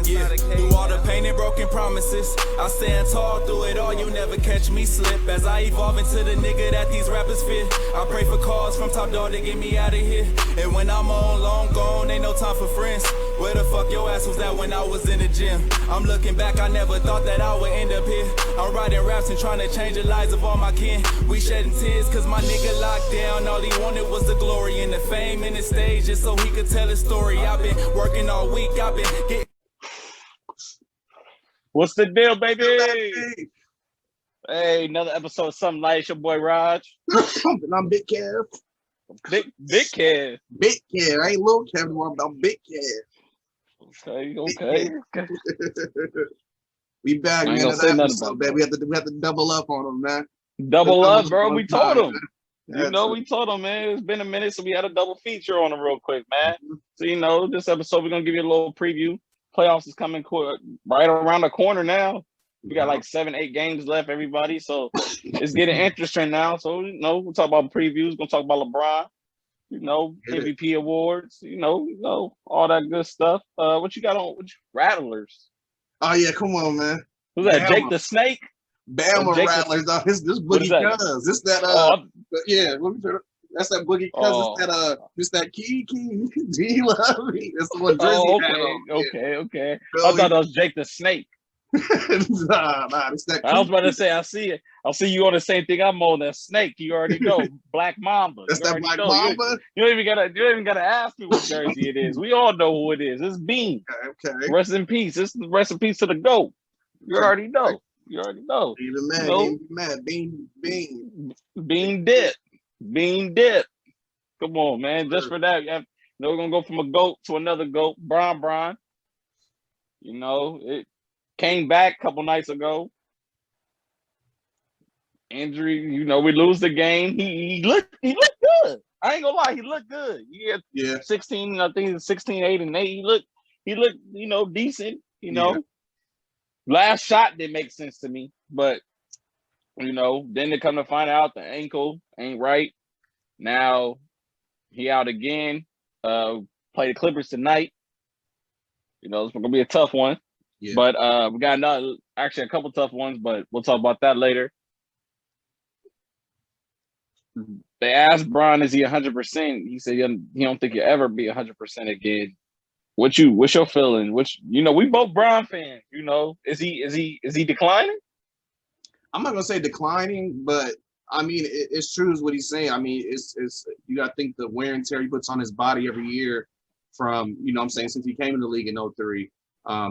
Yeah, through all the pain and broken promises, I stand tall through it all, you never catch me slip. As I evolve into the nigga that these rappers fit, I pray for calls from Top Dog to get me out of here. And when I'm on, long gone, ain't no time for friends. Where the fuck your ass was at when I was in the gym? I'm looking back, I never thought that I would end up here. I'm writing raps and trying to change the lives of all my kin. We shedding tears cause my nigga locked down. All he wanted was the glory and the fame and the stage just so he could tell his story. I've been working all week, I've been getting... What's the deal, baby? Hey, another episode of Something Light. It's your boy Raj. And I'm Big Kev. Big Kev. Big Kev. I ain't little Kev, I'm Big Kev. Okay. We back, man. Episode, man. We have to double up on them, man. Double up, bro. We told him. Man. We told him, man. It's been a minute, so we had a double feature on him real quick, man. So, this episode, we're going to give you a little preview. Playoffs is coming right around the corner now. We got like 7-8 games left, everybody. So it's getting interesting now. So, we'll talk about previews. We're going to talk about LeBron, MVP awards, all that good stuff. What you got on? Rattlers? Oh, yeah. Come on, man. Who's that? Jake the Snake? Bama Rattlers. This Boogie Cuz. This that, yeah. That's that Boogie Cuz. It's that Key. Do you love me? That's the one Drizzy had on. Okay. I thought that was Jake the Snake. Nah, it's that I was about to say, I see you on the same thing I'm on. That Snake, you already know. Black Mamba. That's that Black Mamba? You don't even gotta ask me what jersey it is. We all know who it is. It's Bean. Okay. Rest in peace. Rest in peace to the GOAT. You already know. Even mad. Bean dip. Come on, man. Just for that, we're gonna go from a GOAT to another GOAT. Bron. It came back a couple nights ago. Injury, we lose the game. He looked good. I ain't gonna lie, he looked good. He had 16, I think it's 16, 8, and 8. He looked, decent, Last shot didn't make sense to me, but then they come to find out the ankle ain't right. Now he out again. Play the Clippers tonight. It's gonna be a tough one. Yeah. But we got a couple tough ones, but we'll talk about that later. They asked Bron, is he 100%? He said he don't think he'll ever be 100% again. What's your feeling? We both Bron fans. Is he declining? I'm not gonna say declining, but I mean it's true is what he's saying. I mean it's you gotta think the wear and tear he puts on his body every year from since he came in the league in 03.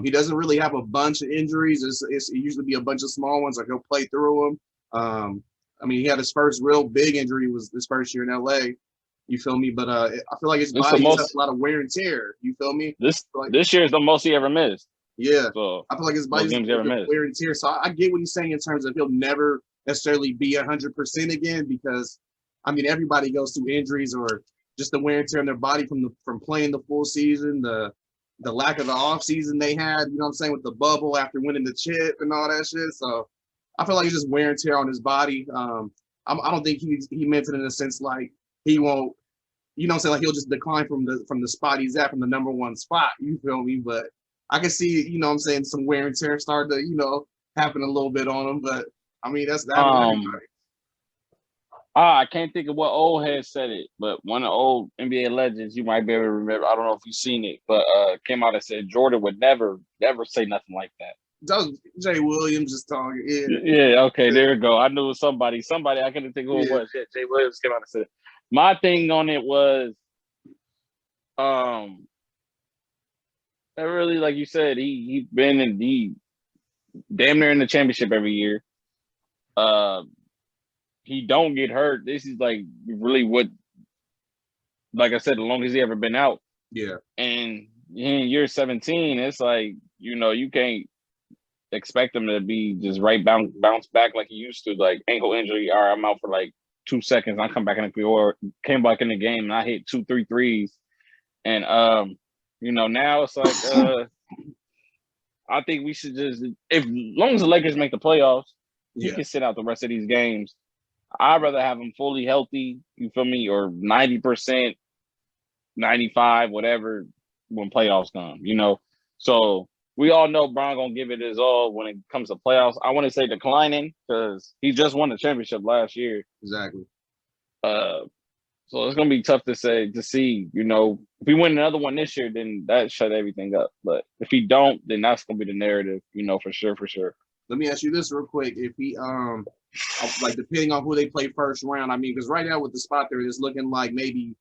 He doesn't really have a bunch of injuries. It usually be a bunch of small ones, like he'll play through them. He had his first real big injury was his first year in LA. You feel me? But I feel like his body has a lot of wear and tear. You feel me? This year is the most he ever missed. Yeah. So I feel like his body's wear and tear. So I get what he's saying in terms of he'll never necessarily be 100% again because, everybody goes through injuries or just the wear and tear on their body from playing the full season, the lack of the off season they had, with the bubble after winning the chip and all that shit. So I feel like he's just wear and tear on his body. I don't think he meant it in a sense like he won't, like he'll just decline from the spot he's at, from the number one spot. You feel me? But I can see, some wear and tear start to, happen a little bit on him. But that's everybody. I can't think of what old head said it, but one of the old NBA legends, you might be able to remember. I don't know if you've seen it, but came out and said Jordan would never say nothing like that. That was Jay Williams just talking. Yeah. Okay, there we go. I knew it was somebody. I couldn't think who it was. Yeah, Jay Williams came out and said it. My thing on it was, really, like you said, he been in damn near in the championship every year. He don't get hurt. This is like really what, like I said, the longest he ever been out. Yeah. And in year 17, it's like, you can't expect him to be just bounce back like he used to, like ankle injury. All right, I'm out for like 2 seconds. I come back in came back in the game and I hit 2-3 threes. And now it's like I think we should just, as long as the Lakers make the playoffs, he can sit out the rest of these games. I'd rather have him fully healthy, you feel me, or 90%, 95, whatever, when playoffs come, So we all know Bron gonna give it his all when it comes to playoffs. I want to say declining because he just won the championship last year. Exactly. So it's gonna be tough to see. You know, if we win another one this year, then that shut everything up. But if he don't, then that's gonna be the narrative. You know, for sure. Let me ask you this real quick: if he like depending on who they play first round, I mean, because right now with the spot there, it's looking like maybe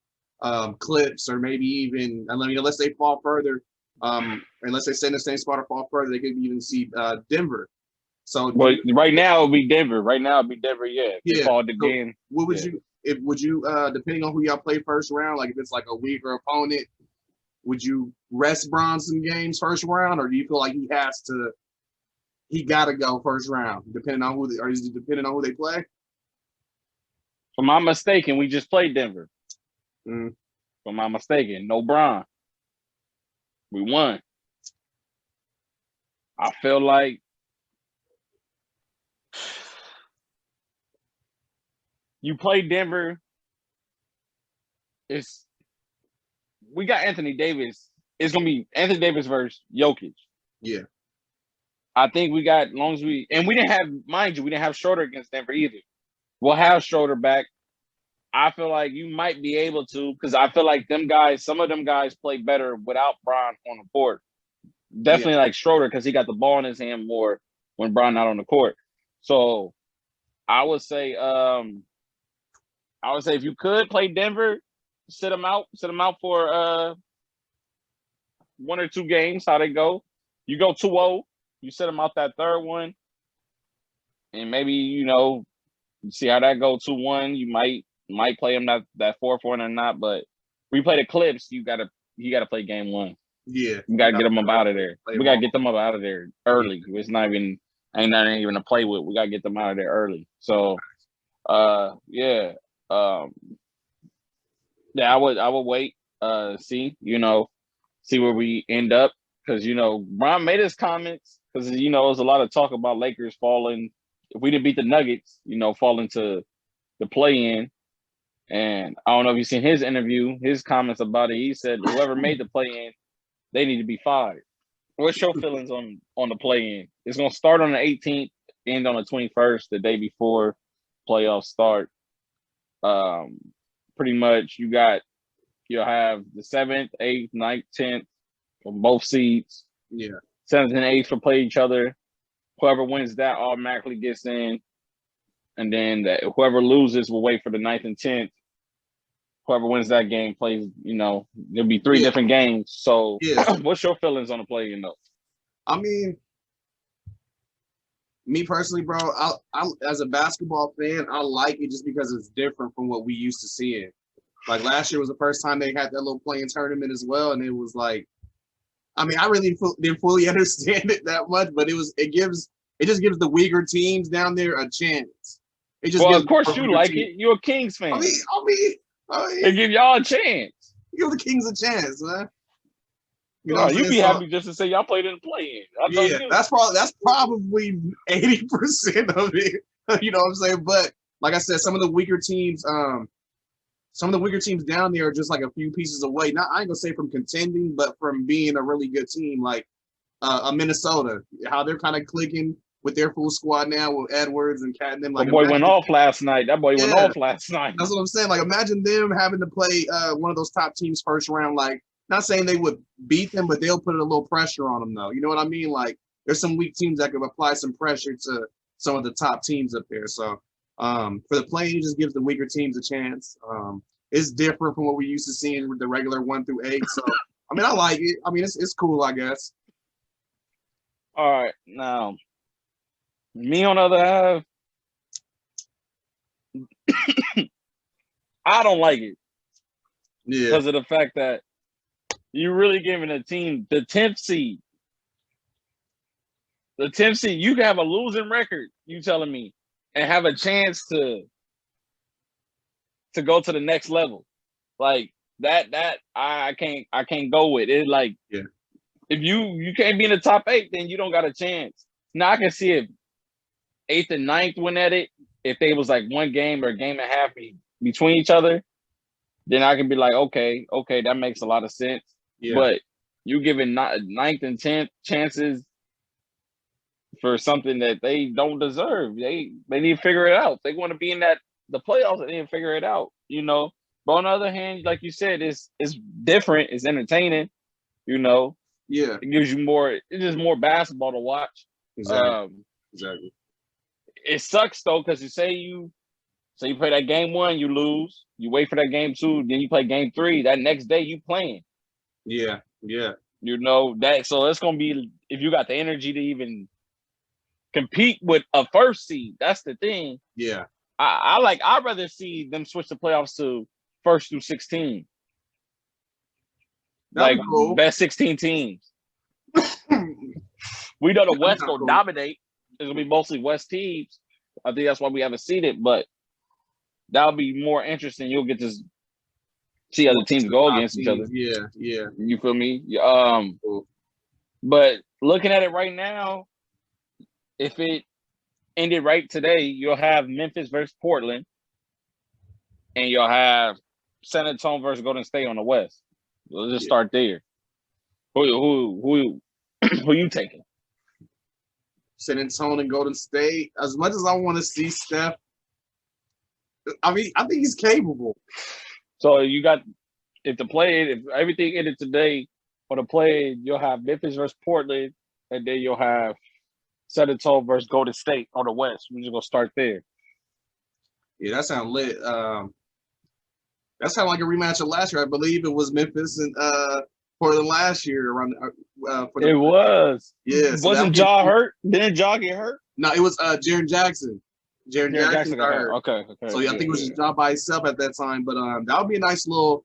Clips or maybe even unless they fall further, unless they stay in the same spot or fall further, they could even see Denver. So right now it'll be Denver. Yeah. Yeah. Fall again. What would you? If would you depending on who y'all play first round, like if it's like a weaker opponent, would you rest Bron some games first round, or do you feel like he got to go first round, depending on who they play? If I'm not mistaken, we just played Denver. Mm. If I'm not mistaken, no Bron. We won. I feel like you play Denver. We got Anthony Davis. It's gonna be Anthony Davis versus Jokic. Yeah. I think we got, as long as we didn't have, mind you, we didn't have Schroeder against Denver either. We'll have Schroeder back. I feel like you might be able to, because I feel like some of them guys play better without Bron on the court. Definitely like Schroeder, because he got the ball in his hand more when Bron not on the court. So I would say if you could play Denver, sit them out for 1 or 2 games, how they go. You go 2-0. You set them out that third one, and maybe, you know, see how that go 2-1. You might play them that fourth one or not, but we play the Clips. You gotta play game 1. Yeah, you gotta get them up out of there. We gotta get them up out of there early. It's not even to play with. We gotta get them out of there early. So, I would wait. See where we end up, because Bron made his comments. Because, there's a lot of talk about Lakers falling. If we didn't beat the Nuggets, falling to the play-in. And I don't know if you've seen his interview, his comments about it. He said whoever made the play-in, they need to be fired. What's your feelings on the play-in? It's going to start on the 18th, end on the 21st, the day before playoffs start. Pretty much you'll have the 7th, 8th, 9th, 10th from both seeds. Yeah. 7th and 8th will play each other. Whoever wins that automatically gets in. And then whoever loses will wait for the 9th and 10th. Whoever wins that game plays, there'll be 3 different games. So what's your feelings on the play-in though? I mean, me personally, bro, I as a basketball fan, I like it just because it's different from what we used to seeing. Like last year was the first time they had that little play-in tournament as well. And it was like, I mean, I really didn't fully understand it that much, but it just gives the weaker teams down there a chance. Of course you like it. You're a Kings fan. I mean, they give y'all a chance. Give the Kings a chance, man. You'd be happy just to say y'all played in the play-in. Yeah, that's probably 80% of it. You know what I'm saying? But like I said, some of the weaker teams down there are just like a few pieces away. I ain't gonna say from contending, but from being a really good team, like a Minnesota, how they're kind of clicking with their full squad now with Edwards and Cat and them. Like, the boy went off last night. That boy went off last night. That's what I'm saying. Like, imagine them having to play one of those top teams first round. Like, not saying they would beat them, but they'll put a little pressure on them, though. You know what I mean? Like, there's some weak teams that could apply some pressure to some of the top teams up there. So, for the play-in, it just gives the weaker teams a chance. It's different from what we used to seeing with the regular 1 through 8. So, I mean, I like it. I mean, it's cool, I guess. All right, now, me on the other half, I don't like it. Yeah. Because of the fact that you're really giving a team the 10th seed. The 10th seed, you can have a losing record, you telling me, and have a chance to go to the next level. Like that I can't go with it. Like, if you can't be in the top 8, then you don't got a chance. Now I can see if 8th and 9th went at it, if they was like 1 game or a game and a half between each other, then I can be like, okay, that makes a lot of sense. Yeah. But you giving ninth and 10th chances for something that they don't deserve. They need to figure it out. They want to be in the playoffs. They need to figure it out. You know. But on the other hand, like you said, it's different. It's entertaining. You know. Yeah. It gives you more. It's just more basketball to watch. Exactly. Exactly. It sucks though, because you play that game 1, you lose. You wait for that game 2, then you play game 3. That next day you playing. Yeah. Yeah. You know that. So it's gonna be, if you got the energy to even compete with a first seed. That's the thing. Yeah. I'd rather see them switch the playoffs to 1st through 16. That'd like cool. Best 16 teams. We know the West will dominate. It's gonna be mostly West teams. I think that's why we haven't seen it, but that'll be more interesting. You'll get to see other teams go against each other. Yeah, yeah. You feel me? But looking at it right now, if it ended right today, you'll have Memphis versus Portland, and you'll have San Antonio versus Golden State on the West. We'll just start there. Who you taking? San Antonio and Golden State. As much as I want to see Steph, I mean, I think he's capable. So you got, if everything ended today for the play, you'll have Memphis versus Portland, and then you'll have San Antonio versus Golden State on the West. We're just gonna start there. Yeah, that sounds lit. That sounded like a rematch of last year. I believe it was Memphis and Portland last year around. It was. Yeah. So wasn't Ja hurt? Didn't Ja get hurt? No, it was Jaren Jackson. Jaren Jackson got hurt. Okay. So yeah, I think it was just Ja by himself at that time. But that would be a nice little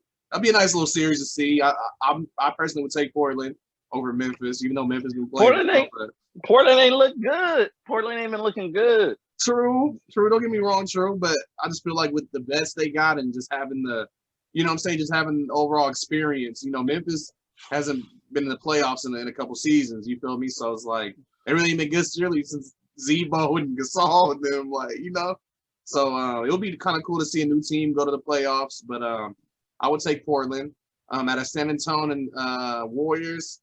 series to see. I personally would take Portland over Memphis, even though Memphis been playing. Portland ain't look good. Portland ain't been looking good. True. Don't get me wrong, true. But I just feel like with the best they got and just having the, you know what I'm saying, just having overall experience. You know, Memphis hasn't been in the playoffs in a couple seasons. You feel me? So it's like it really ain't been good really since Zebo and Gasol and them, like, you know. So it'll be kind of cool to see a new team go to the playoffs. But I would take Portland. At a San Antonio and Warriors,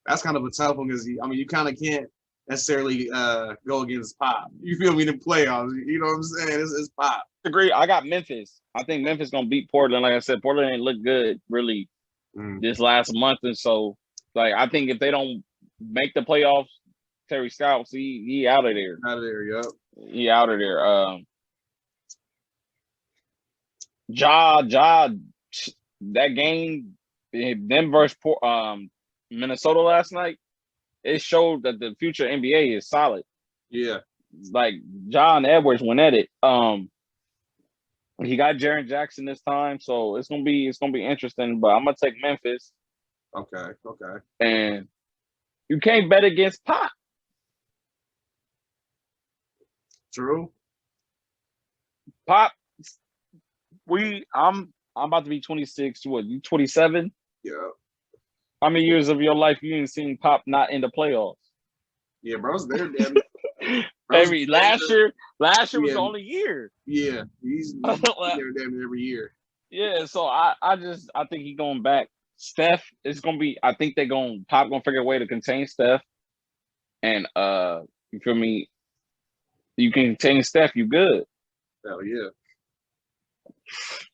that's kind of a tough one because I mean you kind of can't necessarily go against Pop. You feel me in the playoffs? You know what I'm saying? It's Pop. Agree. I got Memphis. I think Memphis gonna beat Portland. Like I said, Portland ain't look good really this last month, and so like I think if they don't make the playoffs, Terry Stotts, he out of there. Out of there, yep. He out of there. Ja, that game, them versus Minnesota last night, it showed that the future NBA is solid. Yeah. Like John Edwards went at it. He got Jaren Jackson this time, so it's gonna be interesting. But I'm gonna take Memphis. Okay. And you can't bet against Pop. True. Pop. I'm about to be 26. What, you 27? Yeah. How many years of your life you ain't seen Pop not in the playoffs? Yeah, bro's there, damn. Last year was the only year. Yeah, he's there damn every year. Yeah, so I think he's going back. Steph is gonna be. I think Pop gonna figure a way to contain Steph, and you feel me? You can contain Steph, you good. Hell yeah.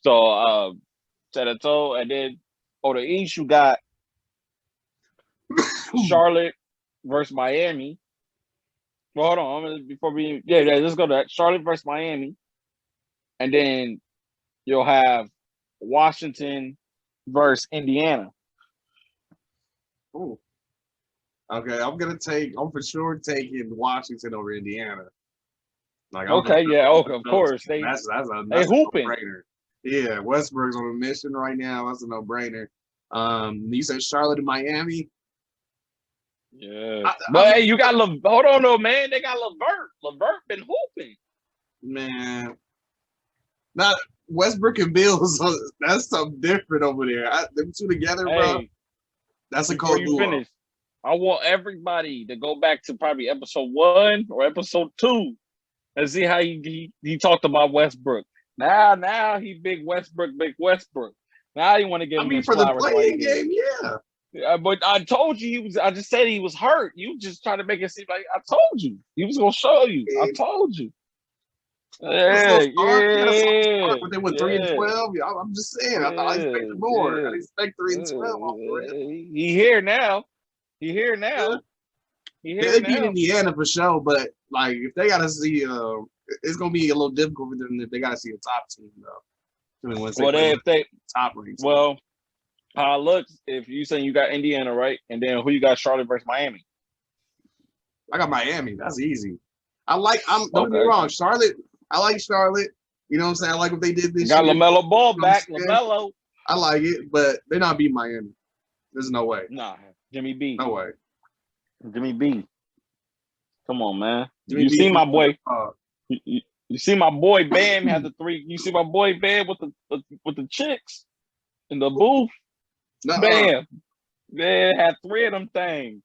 So San Antonio, and then the East you got Charlotte versus Miami. Well, hold on. Let's go to that. Charlotte versus Miami. And then you'll have Washington versus Indiana. Ooh. Okay, I'm for sure taking Washington over Indiana. Like, of course. That's they hooping. No-brainer. Yeah, Westbrook's on a mission right now. That's a no-brainer. You said Charlotte and Miami. Yeah, but hey, you got hold on though, man. They got LeVert. LeVert been hooping. Man, not Westbrook and Bills. That's something different over there. Them two together, bro. That's a cold duo. Finish, I want everybody to go back to probably episode 1 or episode 2 and see how he talked about Westbrook. Now he big Westbrook. Now you want to give him for the playing game, yeah. But I told you he was. I just said he was hurt. You just trying to make it seem like I told you he was gonna show you. I told you. Yeah. But they went 3-12. I'm just saying. I expected more. I expect 3-12. He here now. He here now. They beat Indiana for sure, but like if they gotta see, it's gonna be a little difficult for them if they gotta see a top team though. If they top ranks. Well, look, if you saying you got Indiana, right, and then who you got? Charlotte versus Miami. I got Miami. That's easy. Don't get me wrong, Charlotte. I like Charlotte. You know what I'm saying? I like what they did this year. Got LaMelo Ball back. LaMelo. I like it, but they're not beating Miami. There's no way. Nah, Jimmy B. No way. Jimmy B. Come on, man. You see my boy. You see my boy Bam had the 3. You see my boy Bam with the chicks in the booth. Bam. Man had 3 of them things.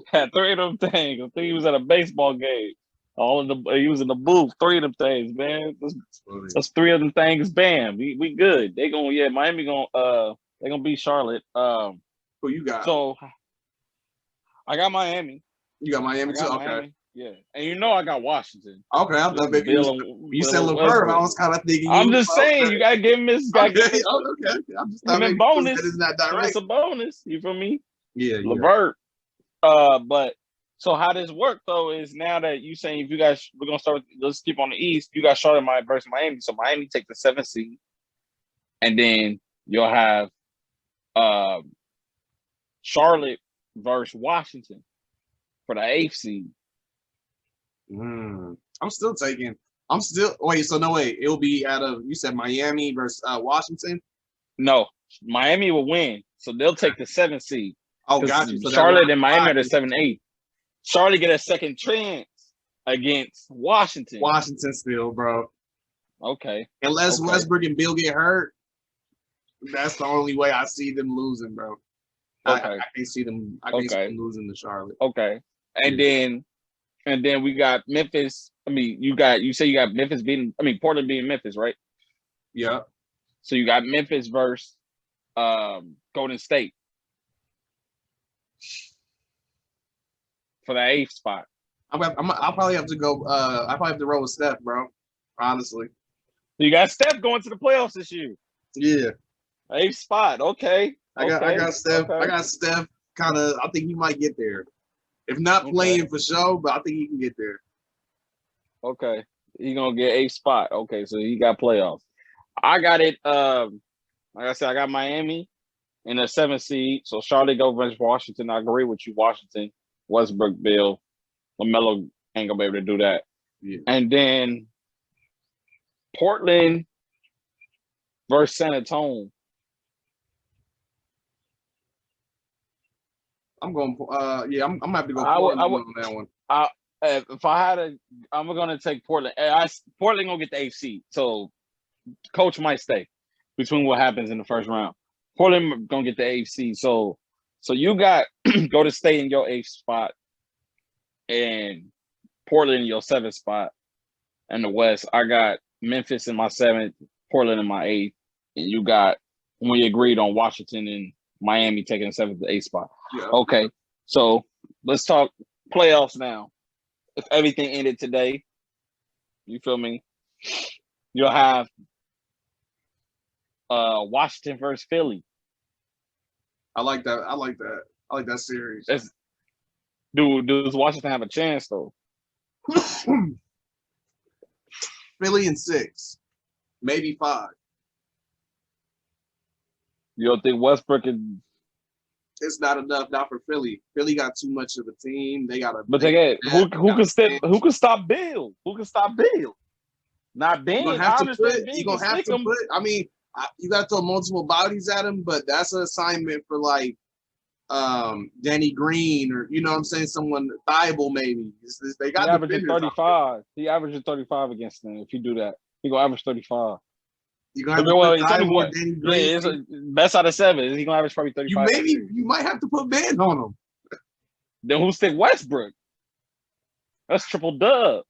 Had 3 of them things. I think he was at a baseball game. He was in the booth. 3 of them things, man. That's 3 of them things. Bam. We good. They gonna Miami gonna they gonna beat Charlotte. Who you got? So I got Miami. You got Miami too? Okay. Miami. Yeah. And you know I got Washington. Okay, I thought maybe you said LeVert. I was kind of thinking. I'm just saying, you gotta give him this guy. Okay. I'm just talking bonus. It's not direct. It's a bonus. You feel me? Yeah. LeVert. But so how this work though is now that you saying if you guys we're gonna start with, let's keep on the East. You got Charlotte versus Miami. So Miami take the 7th seed, and then you'll have Charlotte versus Washington for the 8th seed. Wait, so no way. It'll be out of, you said Miami versus Washington? No, Miami will win. So they'll take the 7th seed. Oh, gotcha. So Charlotte and Miami are the 7th, 8th. Charlotte get a second chance against Washington. Washington still, bro. Okay. Unless Westbrook and Bill get hurt, that's the only way I see them losing, bro. Okay. I can't see them. I can't see them losing to Charlotte. Okay. And then we got Memphis. I mean, you say you got Memphis beating. I mean, Portland beating Memphis, right? Yeah. So you got Memphis versus Golden State for the 8th spot. I'll probably have to go. I probably have to roll with Steph, bro. Honestly. You got Steph going to the playoffs this year. Yeah. 8th spot. Okay. I got Steph. Okay. I got Steph. Kind of. I think he might get there. If not playing for sure, but I think he can get there. Okay. He gonna get 8th spot. Okay, so he got playoffs. I got it. Like I said, I got Miami in the 7th seed. So Charlotte go versus Washington. I agree with you, Washington. Westbrook, Bill, LaMelo ain't gonna be able to do that. Yeah. And then Portland versus San Antonio. I'm going. I'm gonna have to go Portland on that one. If I had I'm gonna take Portland. Portland gonna get the 8th seed, so coach might stay between what happens in the first round. Portland gonna get the 8th seed, so you got go to stay in your 8th spot, and Portland in your 7th spot in the West. I got Memphis in my 7th, Portland in my 8th, and you got we agreed on Washington and Miami taking the 7th to 8th spot. Yeah. Okay, so let's talk playoffs now. If everything ended today, you feel me? You'll have Washington versus Philly. I like that. I like that series. Does Washington have a chance though? Philly in 6, maybe 5. You don't think Westbrook and it's not enough now for Philly. Philly got too much of a team. They got who can stop Bill? Who can stop Bill? Not Ben. You're gonna have to put. I mean, you got to throw multiple bodies at him, but that's an assignment for like Danny Green or you know what I'm saying, someone viable maybe. They got averaging 35. He averaging 35 against them. If you do that, he gonna average 35. You're gonna have to put Danny Green. It's best out of 7. He's gonna average probably 35. You might have to put Ben on him. Then who stick Westbrook? That's triple dub.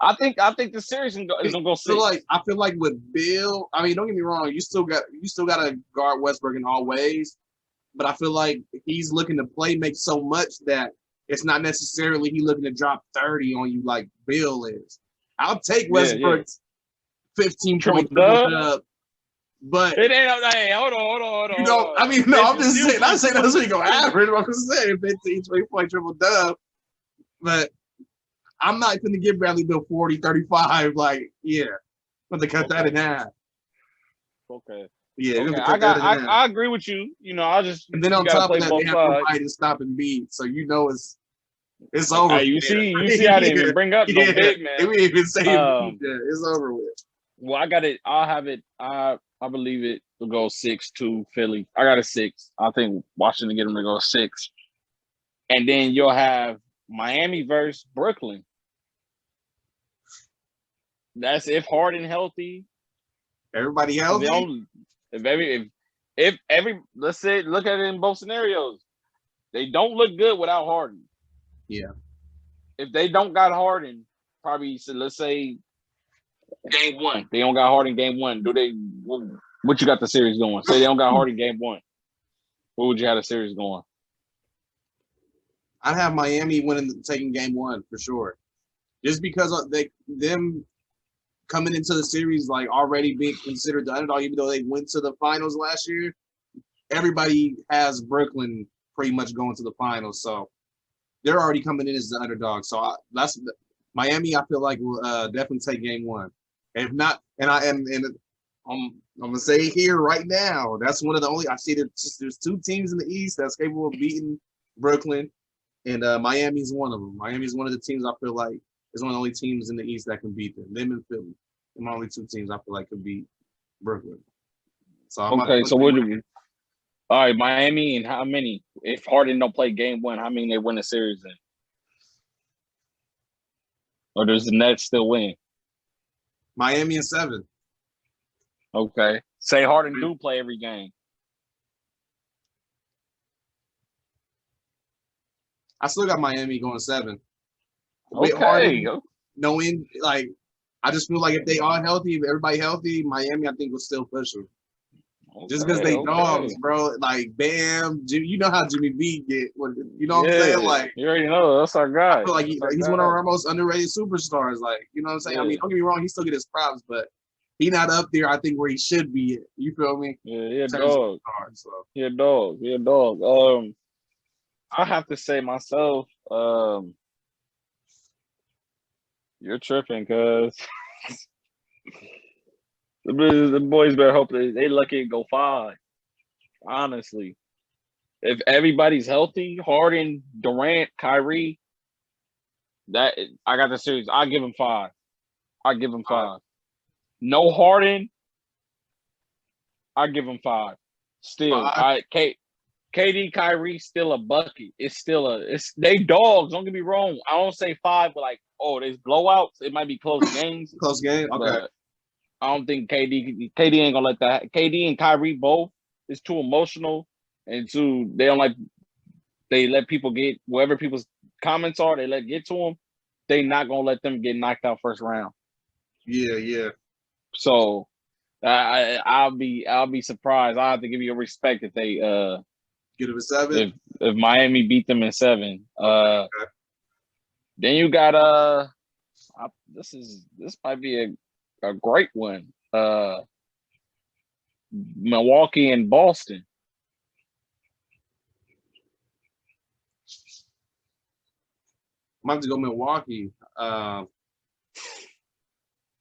I think the series is gonna go 6. So like I feel like with Bill, I mean, don't get me wrong, you still gotta guard Westbrook in all ways. but I feel like he's looking to play make so much that it's not necessarily he looking to drop 30 on you like Bill is. I'll take Westbrook's 15-point triple dub, but it ain't. Hey, hold on. You know, I mean, no, I'm just saying. Not saying that's what he gonna average. I'm just saying 15, 20-point triple dub, but I'm not going to give Bradley Beal 40, 35. Like, yeah, I'm going to cut that in half. Okay. Yeah, okay. I agree with you. You know, I just and then on top of that, they have nobody to stop and beat, so you know it's over. Hey, you see how they even bring up no big man. They didn't even say it's over with. Well, I got it. I'll have it. I believe it will go 6-2 Philly. I got a 6. I think Washington get them to go 6, and then you'll have Miami versus Brooklyn. That's if Harden healthy. Everybody healthy. If every let's say look at it in both scenarios, they don't look good without Harden. Yeah. If they don't got Harden, probably so let's say game 1. They don't got Harden game 1. Do they? What you got the series going? Say they don't got Harden game 1. What would you have the series going? I'd have Miami taking game 1 for sure, just because of them coming into the series like already being considered the underdog, even though they went to the finals last year. Everybody has Brooklyn pretty much going to the finals, so they're already coming in as the underdog. So that's Miami. I feel like will definitely take game 1. If not, and I'm gonna say here right now, that's one of the only I see. There's 2 teams in the East that's capable of beating Brooklyn. And Miami's one of them. Miami's one of the teams I feel like is one of the only teams in the East that can beat them. Them and Philly. They're only 2 teams I feel like could beat Brooklyn. So so what do we? All right, Miami and how many? If Harden don't play game 1, how many they win the series in? Or does the Nets still win? Miami and 7. Okay. Say Harden do play every game. I still got Miami going 7. Okay. Knowing, like, I just feel like if they are healthy, if everybody healthy, Miami, I think, will still push them. Just because they dogs, bro. Like, Bam, you know how Jimmy B get. You know what I'm saying? Like, you already know. That's our guy. I feel like he's one of our most underrated superstars. Like, you know what I'm saying? Yeah. I mean, don't get me wrong, he still get his props, but he not up there, I think, where he should be. You feel me? Yeah, dog. Yeah, dog. I have to say myself, you're tripping, cuz the boys better hope they lucky to go 5. Honestly, if everybody's healthy, Harden, Durant, Kyrie, that I got the series. I give him 5. I give him 5. No Harden, I give him 5. Still, KD, Kyrie, still a bucket. It's they dogs. Don't get me wrong. I don't say 5, but like, there's blowouts. It might be close games. Close game. Okay. I don't think KD ain't gonna let that. KD and Kyrie both is too emotional and they let people get wherever people's comments are. They let get to them. They not gonna let them get knocked out first round. Yeah. So I'll be surprised. I have to give you a respect if they get him a 7. If Miami beat them in 7. Okay. Then you got this might be a great one. Milwaukee and Boston. I'm about to go Milwaukee.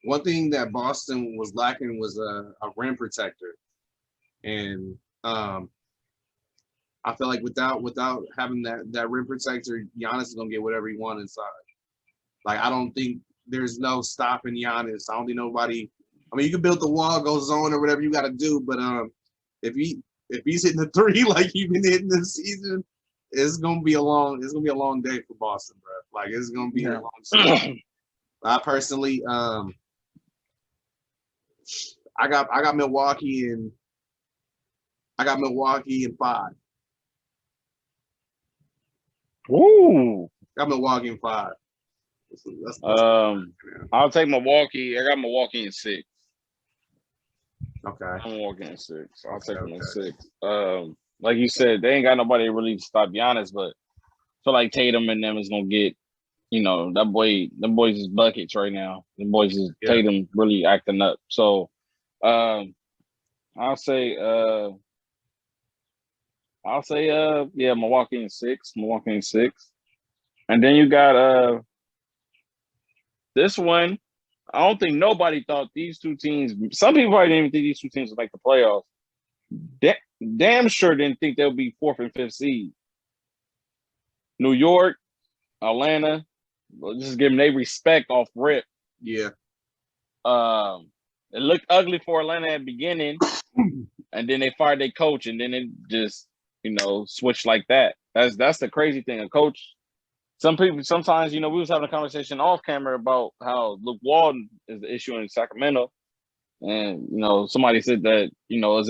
One thing that Boston was lacking was a rim protector, and I feel like without having that rim protector, Giannis is gonna get whatever he wants inside. Like, I don't think there's no stopping Giannis. I don't think nobody. I mean, you can build the wall, go zone or whatever you got to do, but if he's hitting the 3 like he's been hitting this season, it's gonna be a long day for Boston, bro. Like, it's gonna be a long season. I personally, I got Milwaukee in 5. Ooh. Got Milwaukee in 5. I'll take Milwaukee. I got Milwaukee in 6. Okay. I'm Milwaukee in 6. I'll take them in 6. like you said, they ain't got nobody really to stop Giannis, but I feel like Tatum and them is gonna get, them boys is buckets right now. The boys is Tatum really acting up. So I'll say Milwaukee in 6. And then you got this one. I don't think nobody thought these two teams. Some people probably didn't even think these two teams would make the playoffs. Damn sure didn't think they'll be 4th and 5th seed. New York, Atlanta, just give them their respect off rip. Yeah. It looked ugly for Atlanta at the beginning, and then they fired their coach, and then it just, switched like that. That's the crazy thing. A coach. Some people sometimes, we was having a conversation off camera about how Luke Walton is the issue in Sacramento. And, somebody said that, is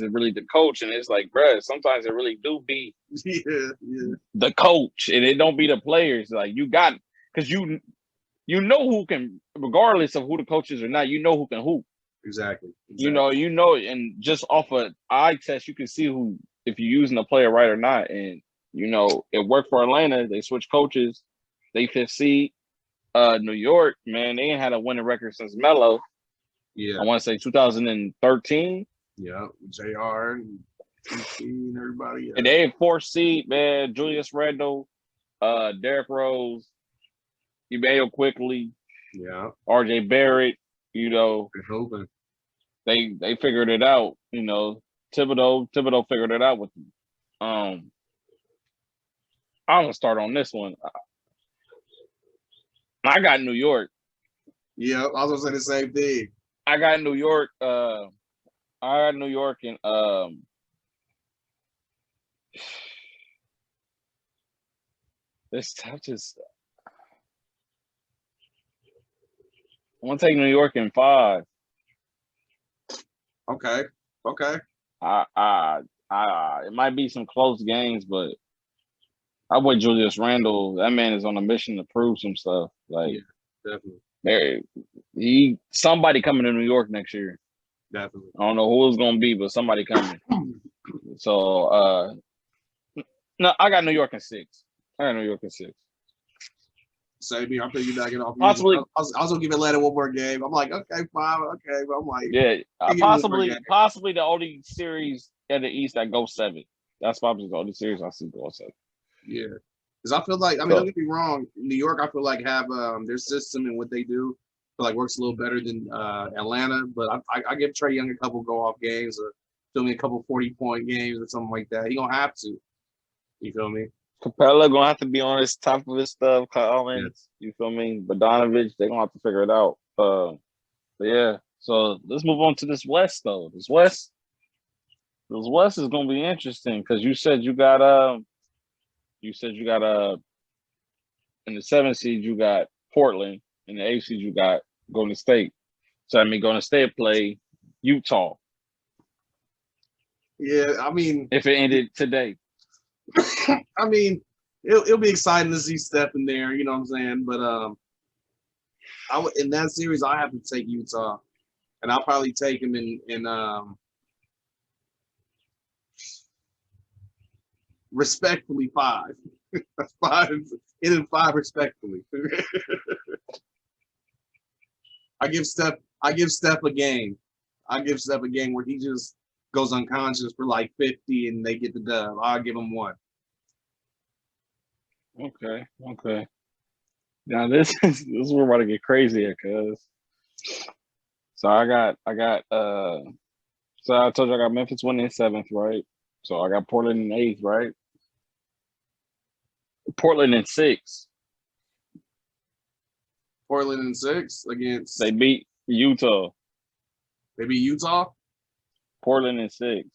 it really the coach? And it's like, bruh, sometimes it really do be the coach, and it don't be the players. Like, you got, because you know who can, regardless of who the coach is or not, you know who can hoop. Exactly. And just off an eye test, you can see who, if you're using the player right or not. And, it worked for Atlanta. They switched coaches. They 5th seed. New York, man, they ain't had a winning record since Melo. Yeah. I want to say 2013. Yeah, JR and everybody. Yeah. And they had 4th seed, man. Julius Randle, Derrick Rose, Emmanuel Quickly, RJ Barrett, they figured it out, Thibodeau figured it out with them. I'm gonna start on this one. I got New York. Yeah, I was gonna say the same thing. I got New York. I got New York and this tough. Just I'm gonna take New York in 5. Okay. It might be some close games, but I with Julius Randle. That man is on a mission to prove some stuff. Like, definitely. Somebody coming to New York next year. Definitely. I don't know who it's gonna be, but somebody coming. So no, I got New York in 6. Same here. I'm thinking back it off. Possibly. I was gonna give Atlanta one more game. I'm like, okay, 5, okay, but I'm like, possibly the only series in the East that goes 7. That's probably the only series I see going 7. Yeah, because I feel like, don't get me wrong, New York, I feel like have their system and what they do, I feel like works a little better than Atlanta. But I give Trae Young a couple go-off games, or feel me, a couple 40-point games or something like that. He gonna have to. You feel me? Capella gonna have to be on his top of his stuff. Collins, You feel me? Bogdanovich, they gonna have to figure it out. But yeah. So let's move on to this West though. This West is gonna be interesting because you said you got in the 7th seed you got Portland, in the 8th seed you got Golden State. So Golden State play Utah. Yeah, I mean, if it ended today. I mean, it'll be exciting to see Steph in there, you know what I'm saying? But in that series, I have to take Utah, and I'll probably take him in respectfully 5. 5 in 5 respectfully. I give Steph a game. I give Steph a game where he just goes unconscious for like 50 and they get the dub. I'll give him 1. Okay. Now this is where we're about to get crazy here, cuz. So I told you I got Memphis winning in 7th, right? So I got Portland in 8th, right? Portland in 6th. Portland in 6 against. They beat Utah. Portland in 6.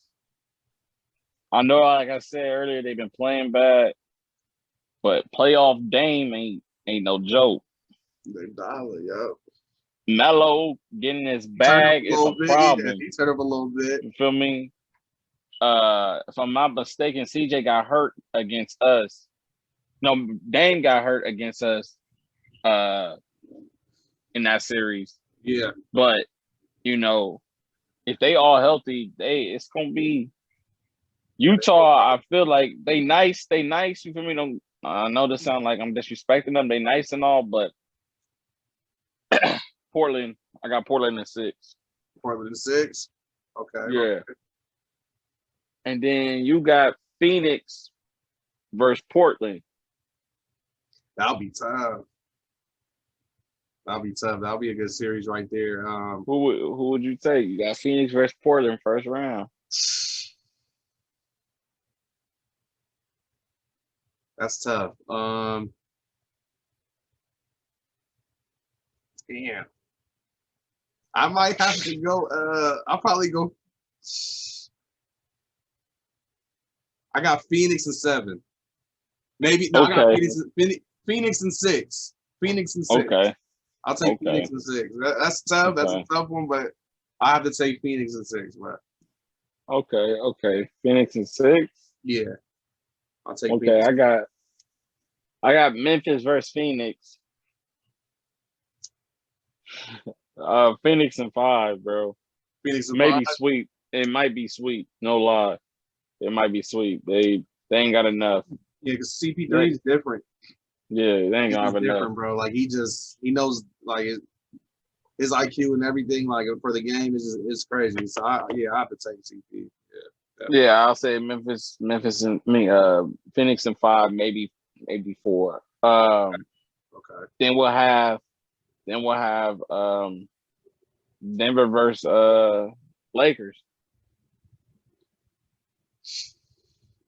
I know, like I said earlier, they've been playing bad, but playoff Dame ain't no joke. They dialing, yo. Melo getting his bag is a problem. Yeah, he turned up a little bit. You feel me? If I'm not mistaken, CJ got hurt against us. No, Dame got hurt against us in that series. Yeah. But, if they all healthy, it's gonna be Utah, I feel like they nice. They nice. You feel me? Don't I know this sound like I'm disrespecting them. They nice and all, but Portland, I got Portland in 6. Portland in 6. Okay. Yeah. Okay. And then you got Phoenix versus Portland. That'll be tough. That'll be a good series right there. Who would you take? You got Phoenix versus Portland first round. That's tough. Damn. I might have to go. I'll probably go. I got Phoenix in 7. Maybe no. Okay. I got Phoenix in 6. Phoenix in 6. Okay. I'll take Phoenix in 6. That's tough. Okay. That's a tough one, but I have to take Phoenix in 6, bro. Okay. Phoenix in 6. Yeah. I'll take. Okay, Phoenix. I got Memphis versus Phoenix. Phoenix in 5, bro. Phoenix in maybe 5? Sweep. It might be sweet. No lie. It might be sweet. They ain't got enough. Yeah, because CP3 is different. Yeah, they ain't gonna have enough, bro. Like he knows like his IQ and everything like for the game is crazy. So I have to take CP. Yeah, I'll say Memphis and Phoenix in 5, maybe 4. Okay. Then we'll have Denver versus Lakers.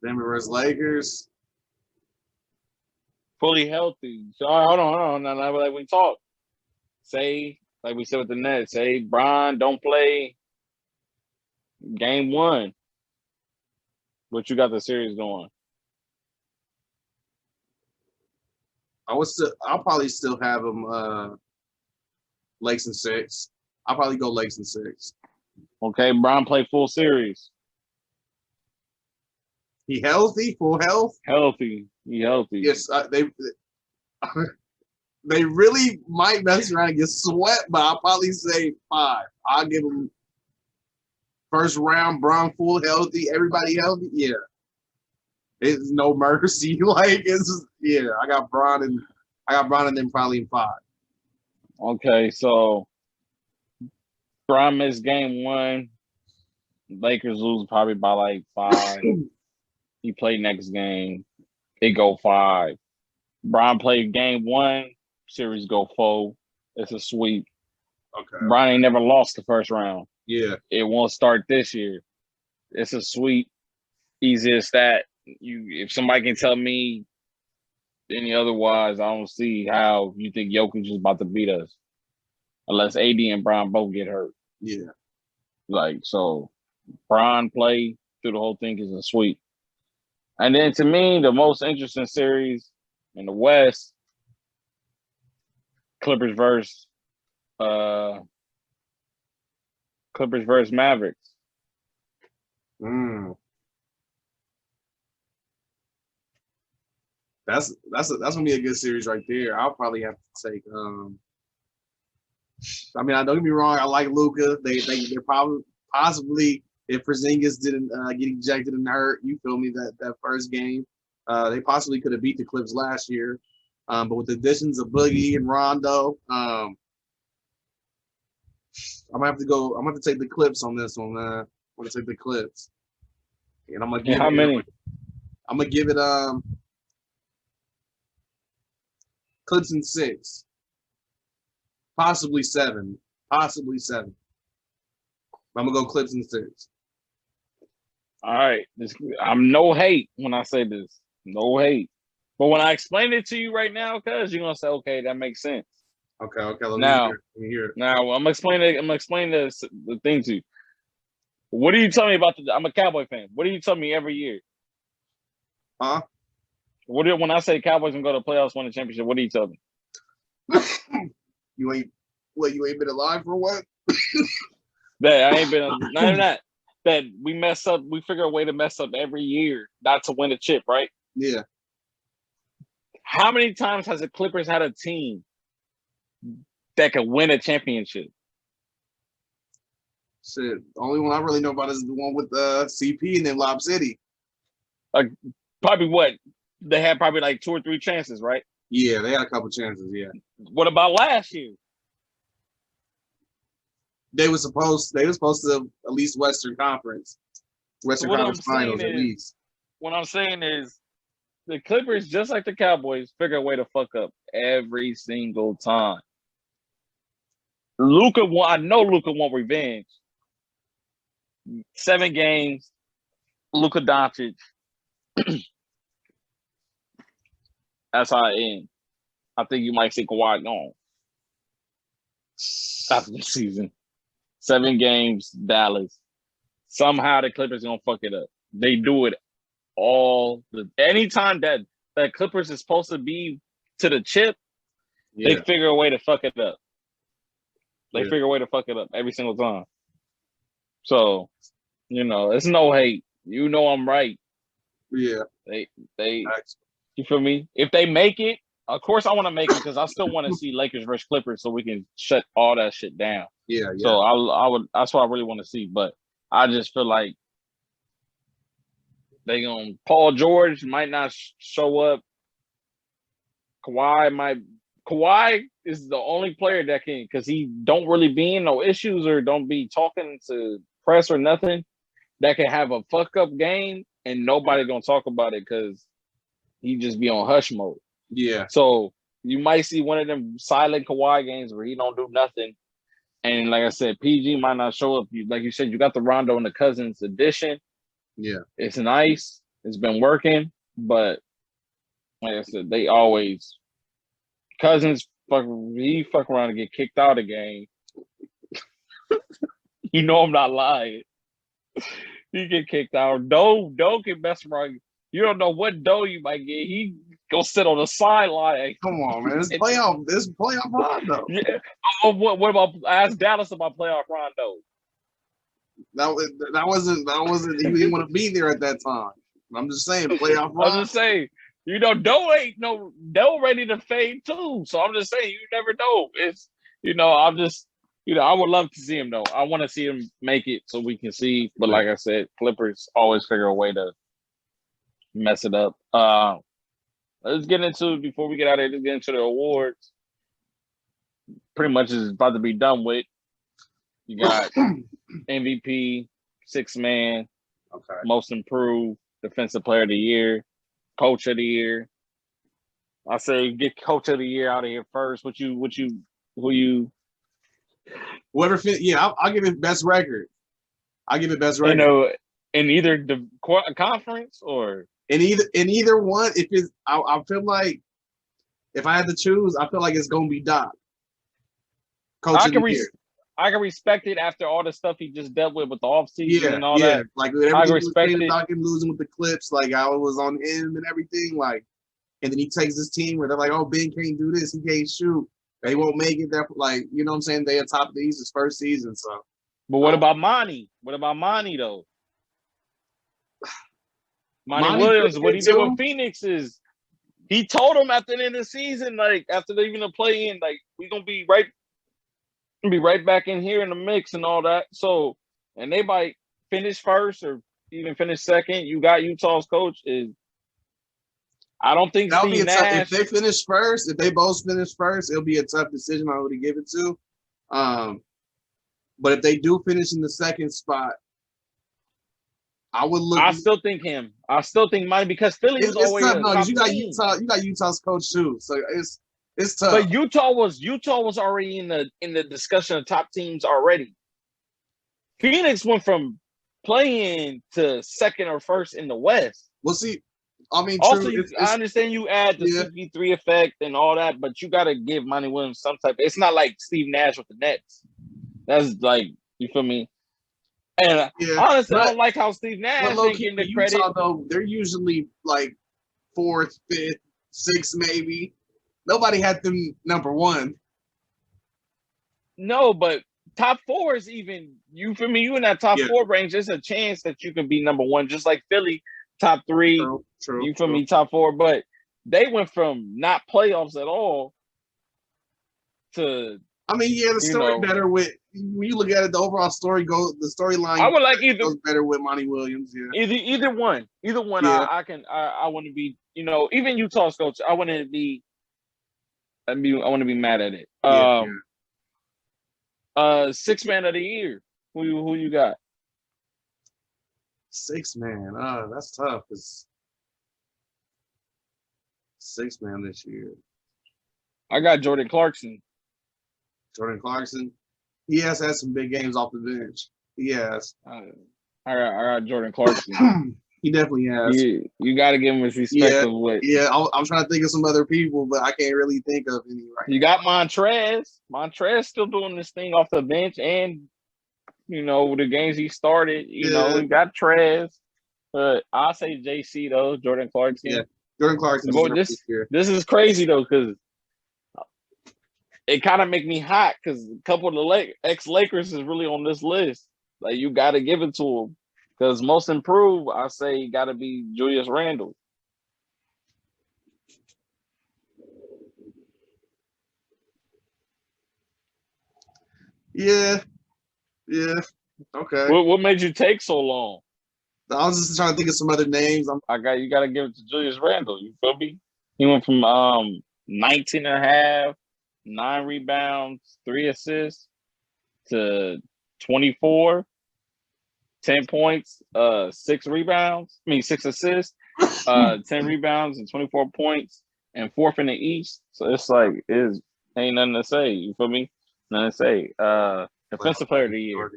Denver versus Lakers. Fully healthy. So hold on. Now, like we talk, say like we said with the Nets, say Bron don't play game 1. But you got the series going. I'll probably still have them Lakes in 6. I'll probably go Lakes in 6. Okay, Bron play full series. He healthy, full health. He healthy. Yes, they really might mess around and get swept, but I'll probably say 5. I'll give him first round. Bron full healthy, everybody healthy. Yeah, it's no mercy. Like I got Bron and them probably in 5. Okay, so Bron missed game 1. Lakers lose probably by like 5. He played next game. They go 5. Bron played game 1. Series go 4. It's a sweep. Okay. Bron ain't never lost the first round. Yeah. It won't start this year. It's a sweep. Easy as that. If somebody can tell me any otherwise, I don't see how you think Jokic is about to beat us. Unless AD and Bron both get hurt. Yeah. Like, so Bron play through the whole thing is a sweep. And then to me, the most interesting series in the West, Clippers versus Mavericks. That's gonna be a good series right there. I'll probably have to take. I mean, don't get me wrong. I like Luka. They're probably possibly if Porzingis didn't get ejected and hurt. You feel me? That first game, they possibly could have beat the Clips last year. But with the additions of Boogie and Rondo, I'm gonna have to take the Clips on this one, man. I'm gonna take the Clips, and I'm gonna give how many? I'm gonna give it Clips in 6, possibly 7. I'm gonna go Clips in 6. All right, I'm no hate when I say this, no hate. But when I explain it to you right now, cuz you're gonna say, okay, that makes sense. Okay. Let me hear it. Now I'm explaining the thing to you. What do you tell me about I'm a Cowboy fan. What do you tell me every year? Huh? When I say Cowboys can go to playoffs, win the championship, what do you tell me? You ain't been alive for what? That I ain't been not even that. That we mess up, we figure a way to mess up every year, not to win a chip, right? Yeah. How many times has the Clippers had a team that could win a championship? Shit. The only one I really know about is the one with CP and then Lob City. Like probably what they had probably like 2 or 3 chances, right? Yeah, they had a couple chances. Yeah. What about last year? They were supposed to at least Western Conference Finals at least. What I'm saying is the Clippers, just like the Cowboys, figure a way to fuck up every single time. I know Luka want revenge. 7 games, Luka Doncic. That's how it ends. I think you might see Kawhi gone after the season. 7 games, Dallas. Somehow the Clippers gonna fuck it up. They do it anytime that Clippers is supposed to be to the chip, they figure a way to fuck it up. They figure a way to fuck it up every single time. So, it's no hate. I'm right. Yeah. They you feel me? If they make it, of course I want to make it because I still want to see Lakers versus Clippers so we can shut all that shit down. Yeah. So that's what I really want to see. But I just feel like Paul George might not show up. Kawhi is the only player that can, because he don't really be in no issues or don't be talking to press or nothing, that can have a fuck up game and nobody gonna talk about it because he just be on hush mode. Yeah. So you might see one of them silent Kawhi games where he don't do nothing. And like I said, PG might not show up. Like you said, you got the Rondo and the Cousins addition. Yeah. It's nice. It's been working. But like I said, they always Cousins fuck around and get kicked out of the game. I'm not lying. He get kicked out. Doe can mess around. You don't know what dough you might get. He go sit on the sideline. Come on, man. It's playoff Rondo. Yeah. What about ask Dallas about playoff Rondo? That wasn't he didn't want to be there at that time. I'm just saying playoff Rondo. I'm just saying, Doe ready to fade too. So I'm just saying you never know. It's I'm just I would love to see him though. I want to see him make it so we can see. But like I said, Clippers always figure a way to mess it up. Let's get into before we get out of here. Let's get into the awards. Pretty much is about to be done with. You got MVP, 6th man, most improved, defensive player of the year, coach of the year. I say get coach of the year out of here first. Whoever fit, I'll give it best record. I'll give it best record. In either the conference or in either one. If it's, I feel like if I had to choose, I feel like it's gonna be Doc. Coach of the year. I can respect it after all the stuff he just dealt with the offseason and all that. Like I respect it. Doc him losing with the Clips, like I was on him and everything. Like, and then he takes his team where they're like, "Oh, Ben can't do this. He can't shoot. They won't make it." There, like you know what I'm saying? They are top of the East his first season. So, but what about Monty? What about Monty though? Monty Williams, what he did with Phoenix is he told him at the end of the season, like after they even play in, like we're gonna be right back in here in the mix and all that. So, and they might finish first or even finish second. You got Utah's coach is. I don't think Steve Nash. If they finish first, if they both finish first, it'll be a tough decision on who to give it to. But if they do finish in the second spot, I would look. I still think him. I still think Monty because Philly was always tough. No, you got Utah. You got Utah's coach too, so it's tough. But Utah was already in the discussion of top teams already. Phoenix went from playing to second or first in the West. We'll see. I mean, also, I understand you add the CP3 effect and all that, but you got to give Monty Williams some type. It's not like Steve Nash with the Nets. That's like, you feel me? And honestly, I don't like how Steve Nash ain't getting the credit. Utah, though, they're usually like 4th, 5th, 6th, maybe. Nobody had them number 1. No, but top 4 is even, you feel me? You in that top 4 range, there's a chance that you can be number 1, just like Philly. Top 3, true, you feel me? Top 4, but they went from not playoffs at all to I mean, yeah, the story better with when you look at it. The overall story the storyline. I would like either goes better with Monty Williams. Yeah, either one. Yeah. I want to be. Even Utah's coach. I want to be. I want to be mad at it. Sixth man of the year. Who you got? Sixth man. That's tough. It's sixth man this year. I got Jordan Clarkson. Jordan Clarkson. He has had some big games off the bench. He has. I got Jordan Clarkson. He definitely has. You got to give him his respect of what. Yeah, I'm trying to think of some other people, but I can't really think of any right You got Montrez. Montrez still doing this thing off the bench, and the games he started. You know, got Trez. But I'll say JC though, Jordan Clarkson. Yeah, Jordan Clarkson. This is crazy though, because it kind of make me hot because a couple of the ex-Lakers is really on this list. Like, you got to give it to him. Because most improved, I say, got to be Julius Randle. Yeah. Okay. What made you take so long? I was just trying to think of some other names. You got to give it to Julius Randle. You feel me? He went from 19 and a half, 9 rebounds, 3 assists to 24. 10 points, 6 rebounds. 6 assists, 10 rebounds and 24 points, and 4th in the East. So it's like ain't nothing to say. You feel me? Nothing to say. Defensive player of the year.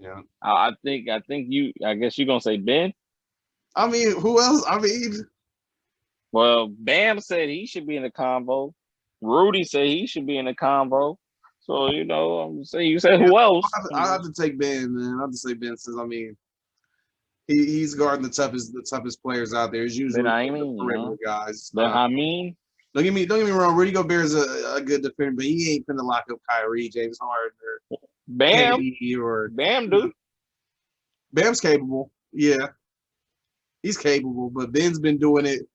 Yeah. I guess you're gonna say Ben. I mean, who else? Well, Bam said he should be in the combo. Rudy said he should be in the combo. So, I'm saying, you say who else? I have to take Ben, man. I have to say Ben since he's guarding the toughest players out there. He's usually the perimeter guys. Don't get me wrong. Rudy Gobert is a good defender, but he ain't finna lock up Kyrie, James Harden, or Bam. Bam, dude. Bam's capable. Yeah, he's capable, but Ben's been doing it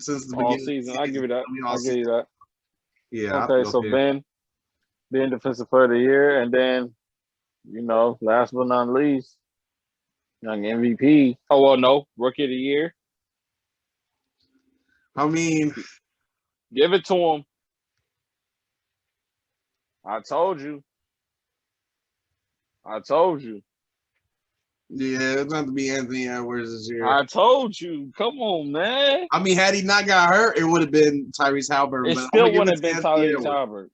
since the beginning season. I give you that. I'll give you that. Yeah. Okay, so Ben defensive player of the year, and then last but not least, young MVP. Oh well, no, rookie of the year. I mean, give it to him. I told you. Yeah, it's not to be Anthony Edwards this year. I told you. Come on, man. I mean, had he not got hurt, it would have been Tyrese Haliburton. It still wouldn't have been Tyrese Haliburton.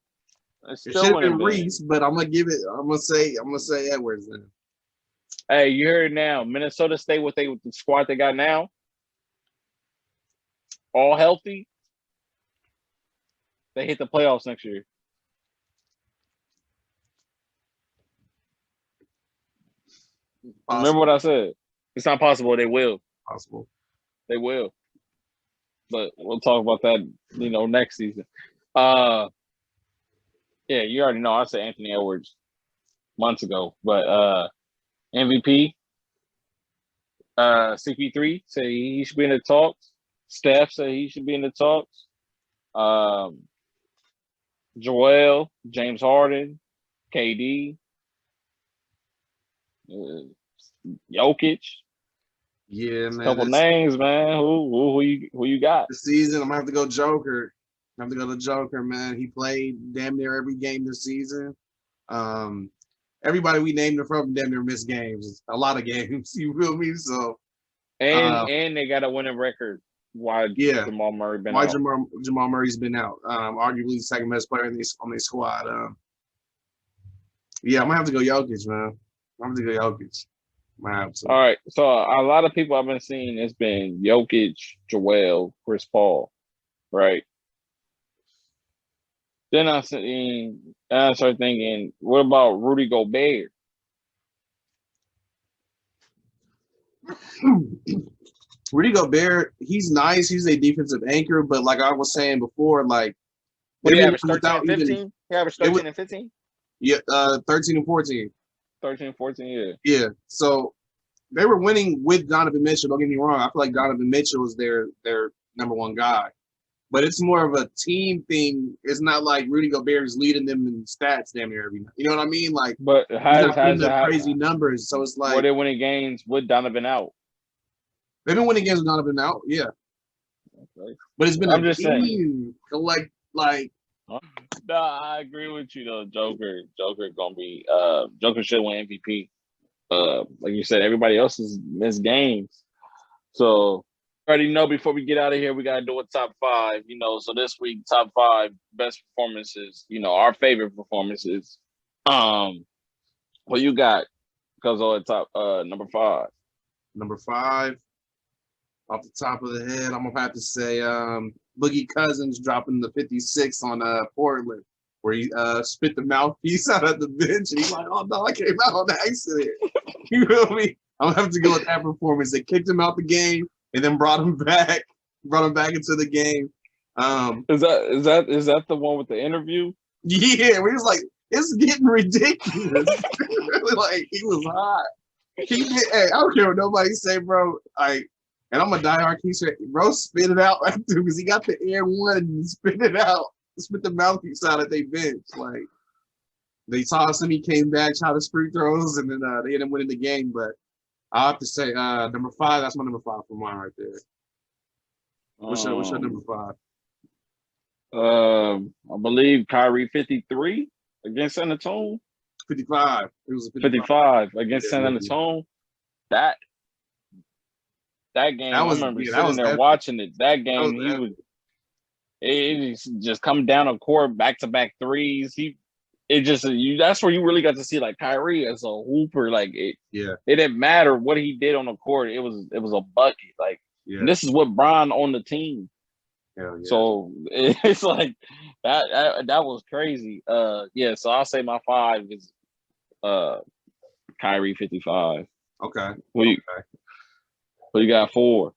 It should have been Reese, but I'm gonna say Edwards then. Hey, you heard it now. Minnesota State with the squad they got now, all healthy. They hit the playoffs next year. Remember what I said? It's not possible. They will. Possible. They will. But we'll talk about that, next season. Yeah, you already know. I said Anthony Edwards months ago, but MVP, CP3 said he should be in the talks. Steph said he should be in the talks. Joel, James Harden, KD, Jokic. Yeah, man. A couple names, man. Who you got? This season, I'm gonna have to go Joker. I have to go to Joker, man. He played damn near every game this season. Everybody we named him from damn near missed games. A lot of games. You feel me? So and they got a winning record. Why Jamal Murray been out? Jamal Murray's been out. Arguably the second best player on their squad. I'm gonna have to go Jokic, man. I'm gonna go Jokic. All right. So a lot of people I've been seeing, it's been Jokic, Joel, Chris Paul, right? Then I started thinking, what about Rudy Gobert? Rudy Gobert, he's nice. He's a defensive anchor, but like I was saying before, like he averaged 13 and 15. He averaged 13 and 15. Yeah, 13 and 14. 13, 14, yeah. Yeah. So they were winning with Donovan Mitchell. Don't get me wrong. I feel like Donovan Mitchell was their number one guy. But it's more of a team thing. It's not like Rudy Gobert is leading them in stats damn near every night. You know what I mean? Like, but he's not putting up crazy numbers. So it's like, were they winning games with Donovan out? They've been winning games with Donovan out, yeah. Okay. But it's been a team. Like. No, I agree with you though. Joker gonna be Joker should win MVP. Like you said, everybody else has missed games. So already know before we get out of here, we gotta do a top 5. You know, so this week top 5 best performances. You know, our favorite performances. What you got? Because on top number 5. Number 5, off the top of the head, I'm gonna have to say Boogie Cousins dropping the 56 on Portland, where he spit the mouthpiece out at the bench, and he's like, "Oh no, I came out on accident." You feel me? I'm gonna have to go with that performance. They kicked him out the game and then brought him back into the game. Is that the one with the interview? Yeah, we was like, it's getting ridiculous. Like, he was hot. Hey, I don't care what nobody say, bro. And I'm a diehard Keisha. Bro, spit it out after because he got the air one and spit it out. Spit the mouthpiece out at they bench. Like, they tossed him, he came back, shot his free throws, and then they ended up winning the game. But I have to say, number 5, that's my number 5 for mine right there. What's your number 5? I believe Kyrie 53 against San Antonio. 55. It was a 55 against San Antonio. That game, I remember sitting there watching it. That game, it just come down a court, back-to-back threes. That's where you really got to see like Kyrie as a hooper. Like it didn't matter what he did on the court. It was a bucket. Like this is what Bron on the team. Yeah. So it's like that was crazy. So I'll say my 5 is Kyrie 55. Okay. What you got 4?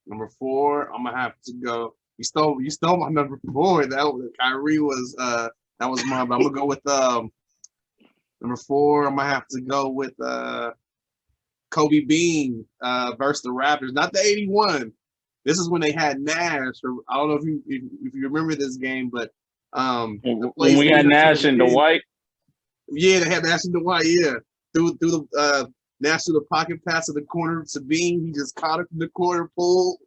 Number 4, I'm gonna have to go. You stole my number 4. Kyrie was that was mine, but I'm gonna go with number 4. I'm gonna have to go with Kobe Bean versus the Raptors. Not the 81. This is when they had Nash. I don't know if you remember this game, but when we had Nash and Dwight. Yeah, they had Nash and Dwight. Yeah, through the Nash to the pocket pass to the corner to Bean. He just caught it from the corner, pulled,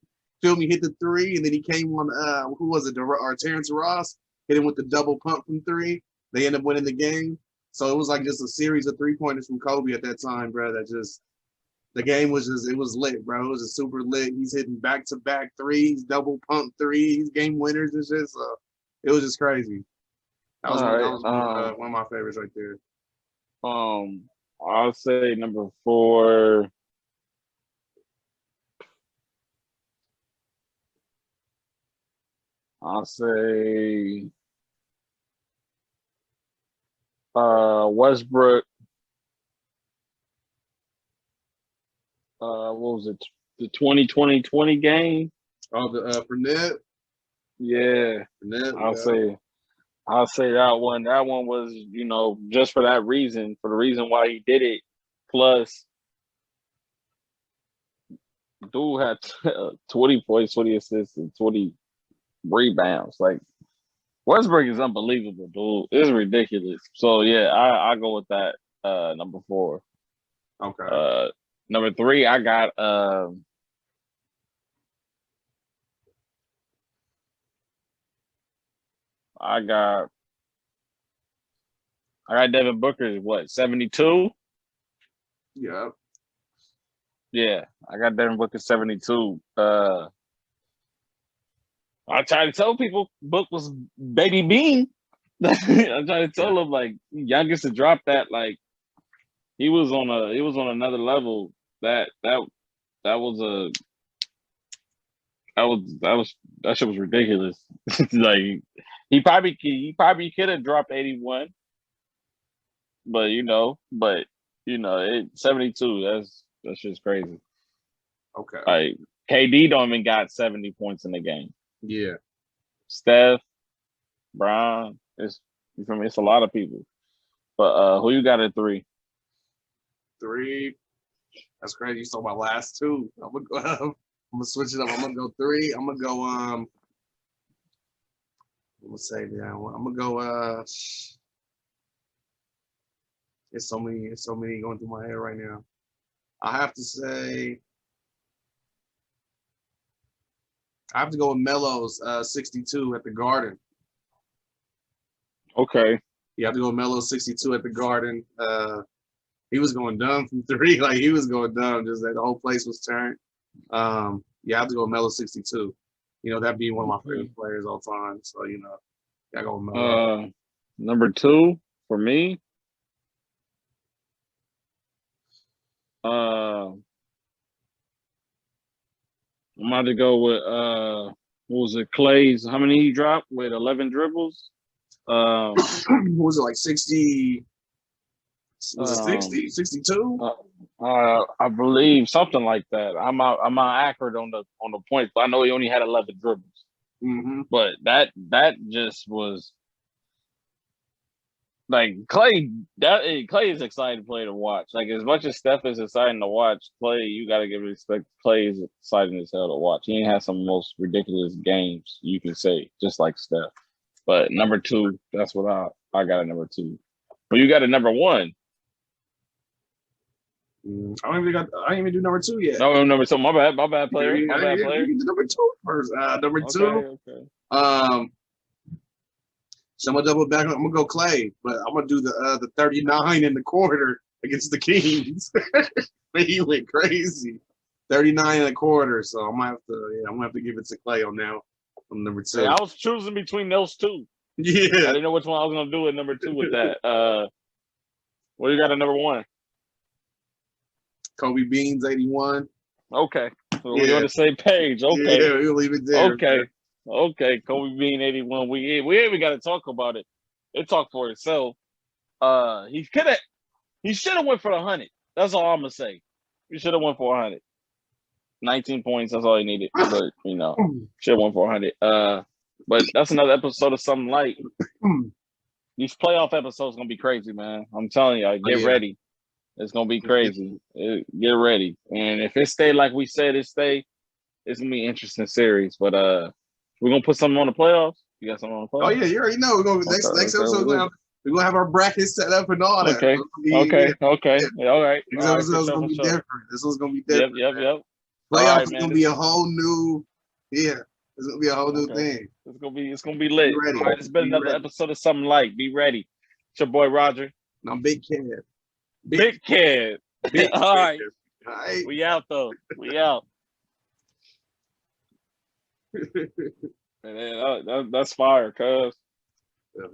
hit the 3, and then he came on. Who was it? Terrence Ross hit him with the double pump from 3. They ended up winning the game. So it was like just a series of 3-pointers from Kobe at that time, bro. The game was it was lit, bro. It was just super lit. He's hitting back-to-back 3s, double pump 3s, game winners and shit. So it was just crazy. That was one of my favorites right there. I'll say number 4. I'll say Westbrook. What was it? The 2020 game? Oh, the Fournette? Yeah. Fournette, I'll say that one. That one was, just for that reason, for the reason why he did it. Plus, dude had 20 points, 20 assists, and 20 rebounds. Like, Westbrook is unbelievable, dude. It's ridiculous. So, yeah, I go with that, number 4. Okay. Number 3, I got Devin Booker, what, 72? Yeah. Yeah, I got Devin Booker 72. I try to tell people Book was baby Bean. I try to tell them like youngest to drop that. Like he was on another level. That shit was ridiculous. Like he probably could have dropped 81, but 72. That's just crazy. Okay. Like KD don't even got 70 points in the game. Yeah. Steph, Brown, it's a lot of people. But who you got at 3? 3. That's crazy. You saw my last 2. I'm gonna switch it up. I'm gonna go 3. I'm gonna go gonna say that. I'm gonna go. It's so many going through my head right now. I have to say, I have to go with Melo's 62 at the Garden. Okay. You have to go with Melo's 62 at the Garden. He was going dumb from 3. Like, he was going dumb. Just that the whole place was turned. Yeah, I have to go with Melo 62. You know, that being one of my favorite players all time. So, you know, I go with Melo. Number 2 for me. I'm about to go with what was it, Clay's? How many he dropped with 11 dribbles? What was it, like 60? Was it 60, 62? I believe something like that. I'm not accurate on the points, but I know he only had 11 dribbles. Mm-hmm. But that just was like Clay. Clay is exciting player to watch. Like, as much as Steph is exciting to watch, Clay, you got to give respect. Clay is exciting as hell to watch. He ain't had some of the most ridiculous games you can say, just like Steph. But number 2, that's what I got at number 2. But you got a number 1. I ain't even do number 2 yet. No, number 2. My bad, player. My bad, player. You do number 2 first. Number 2. Okay. So I'm gonna double back. I'm gonna go Clay, but I'm gonna do the 39 in the quarter against the Kings. He went crazy. 39 in the quarter. So I'm gonna have to give it to Clay on now. On number 2. Yeah, I was choosing between those 2. Yeah. I didn't know which one I was gonna do at number 2 with that. What do you got at number 1? Kobe Beans 81. Okay. So we're on the same page. Okay. Yeah, we'll leave it there. Okay. Man. Okay. Kobe Bean 81. We ain't even got to talk about it. It talked for itself. He should have went for 100. That's all I'm gonna say. He should have went for 100. 19 points. That's all he needed. But you know, should have went for 100. But that's another episode of Something Light. These playoff episodes gonna be crazy, man. I'm telling you, get ready. It's gonna be crazy. Get ready, and if it stay like we said it stay, it's gonna be an interesting series. But we're gonna put something on the playoffs. You got something on the playoffs? Oh yeah, you already know. We're gonna next episode. We're gonna have our brackets set up and all that. Okay. Yeah, all right. This episode's gonna be different. This one's gonna be different. Yep. Playoffs is gonna be a whole new. Yeah, it's gonna be a whole new thing. It's gonna be lit. All right, it's been another episode of Something Light. Be ready. It's your boy Roger. I'm Big Kid. Big Kid. All right. All right. We out though. We out. Man, that's fire, cuz.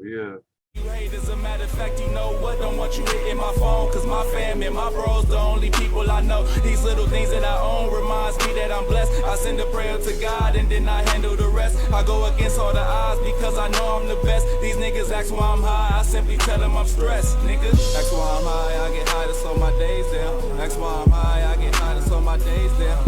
Yeah. As a matter of fact, you know what? Don't want you hitting my phone, cause my fam and my bros the only people I know. These little things that I own reminds me that I'm blessed. I send a prayer to God and then I handle the rest. I go against all the odds because I know I'm the best. These niggas ask why I'm high, I simply tell them I'm stressed. Niggas ask why I'm high, I get high to slow my days down. Ask why I'm high, I get high to slow my days down.